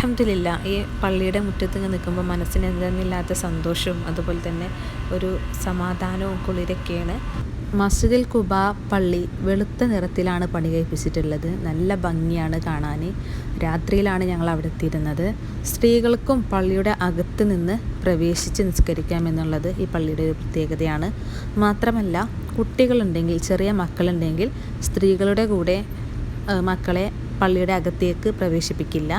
അൽഹംദുലില്ലാ, ഈ പള്ളിയുടെ മുറ്റത്ത് നിൽക്കുമ്പോൾ മനസ്സിന് എന്തെന്നില്ലാത്ത സന്തോഷവും അതുപോലെ തന്നെ ഒരു സമാധാനവും കുളിരൊക്കെയാണ്. മസ്ജിദുൽ ഖുബ പള്ളി വെളുത്ത നിറത്തിലാണ് പണി കഴിപ്പിച്ചിട്ടുള്ളത്. നല്ല ഭംഗിയാണ് കാണാൻ. രാത്രിയിലാണ് ഞങ്ങൾ അവിടെ എത്തിയിരുന്നത്. സ്ത്രീകൾക്കും പള്ളിയുടെ അകത്ത് നിന്ന് പ്രവേശിച്ച് നിസ്കരിക്കാമെന്നുള്ളത് ഈ പള്ളിയുടെ ഒരു പ്രത്യേകതയാണ്. മാത്രമല്ല, കുട്ടികളുണ്ടെങ്കിൽ, ചെറിയ മക്കളുണ്ടെങ്കിൽ സ്ത്രീകളുടെ കൂടെ മക്കളെ പള്ളിയുടെ അകത്തേക്ക് പ്രവേശിപ്പിക്കില്ല.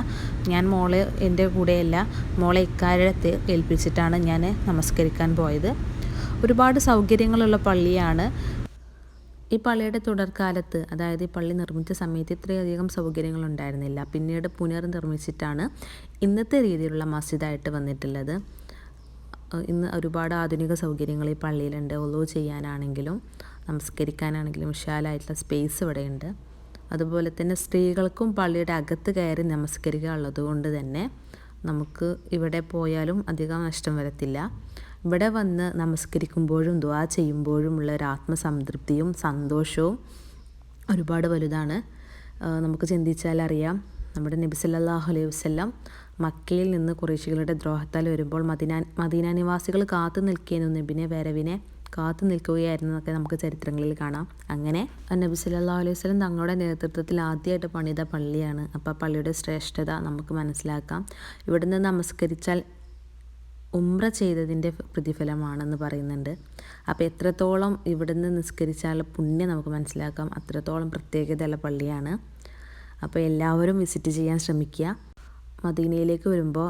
ഞാൻ മോളെ എൻ്റെ കൂടെയല്ല, മോളെ ഇക്കാര്യത്തെ ഏൽപ്പിച്ചിട്ടാണ് ഞാൻ നമസ്കരിക്കാൻ പോയത്. ഒരുപാട് സൗകര്യങ്ങളുള്ള പള്ളിയാണ്. ഈ പള്ളിയുടെ തുടർക്കാലത്ത്, അതായത് ഈ പള്ളി നിർമ്മിച്ച സമയത്ത് ഇത്രയധികം സൗകര്യങ്ങളുണ്ടായിരുന്നില്ല. പിന്നീട് പുനർനിർമ്മിച്ചിട്ടാണ് ഇന്നത്തെ രീതിയിലുള്ള മസ്ജിദായിട്ട് വന്നിട്ടുള്ളത്. ഇന്ന് ഒരുപാട് ആധുനിക സൗകര്യങ്ങൾ ഈ പള്ളിയിലുണ്ട്. വുളൂ ചെയ്യാനാണെങ്കിലും നമസ്കരിക്കാനാണെങ്കിലും വിശാലമായിട്ടുള്ള സ്പേസ് ഇവിടെയുണ്ട്. അതുപോലെ തന്നെ സ്ത്രീകൾക്കും പള്ളിയുടെ അകത്ത് കയറി നമസ്കരിക്കുക ഉള്ളതുകൊണ്ട് തന്നെ നമുക്ക് ഇവിടെ പോയാലും അധികം നഷ്ടം വരത്തില്ല. ഇവിടെ വന്ന് നമസ്കരിക്കുമ്പോഴും ദുആ ചെയ്യുമ്പോഴുമുള്ള ഒരു ആത്മസംതൃപ്തിയും സന്തോഷവും ഒരുപാട് വലുതാണ്. നമുക്ക് ചിന്തിച്ചാൽ അറിയാം, നമ്മുടെ നബി സല്ലല്ലാഹു അലൈഹി വസല്ലം മക്കയിൽ നിന്ന് ഖുറൈശികളുടെ ദ്രോഹത്താൽ വരുമ്പോൾ മദീന നിവാസികൾ കാത്തു നിൽക്കുകയായിരുന്നു, നബിനെ വരവിനെ കാത്തു നിൽക്കുകയായിരുന്നു എന്നൊക്കെ നമുക്ക് ചരിത്രങ്ങളിൽ കാണാം. അങ്ങനെ നബി സല്ലല്ലാഹു അലൈഹി വസല്ലം തങ്ങളുടെ നേതൃത്വത്തിൽ ആദ്യമായിട്ട് പണിത പള്ളിയാണ്. അപ്പോൾ പള്ളിയുടെ ശ്രേഷ്ഠത നമുക്ക് മനസ്സിലാക്കാം. ഇവിടുന്ന് നമസ്കരിച്ചാൽ ഉംറ ചെയ്തതിൻ്റെ പ്രതിഫലമാണെന്ന് പറയുന്നുണ്ട്. അപ്പോൾ എത്രത്തോളം ഇവിടുന്ന് നിസ്കരിച്ചാൽ പുണ്യം നമുക്ക് മനസ്സിലാക്കാം. അത്രത്തോളം പ്രത്യേകതയുള്ള പള്ളിയാണ്. അപ്പോൾ എല്ലാവരും വിസിറ്റ് ചെയ്യാൻ ശ്രമിക്കുക. മദീനയിലേക്ക് വരുമ്പോൾ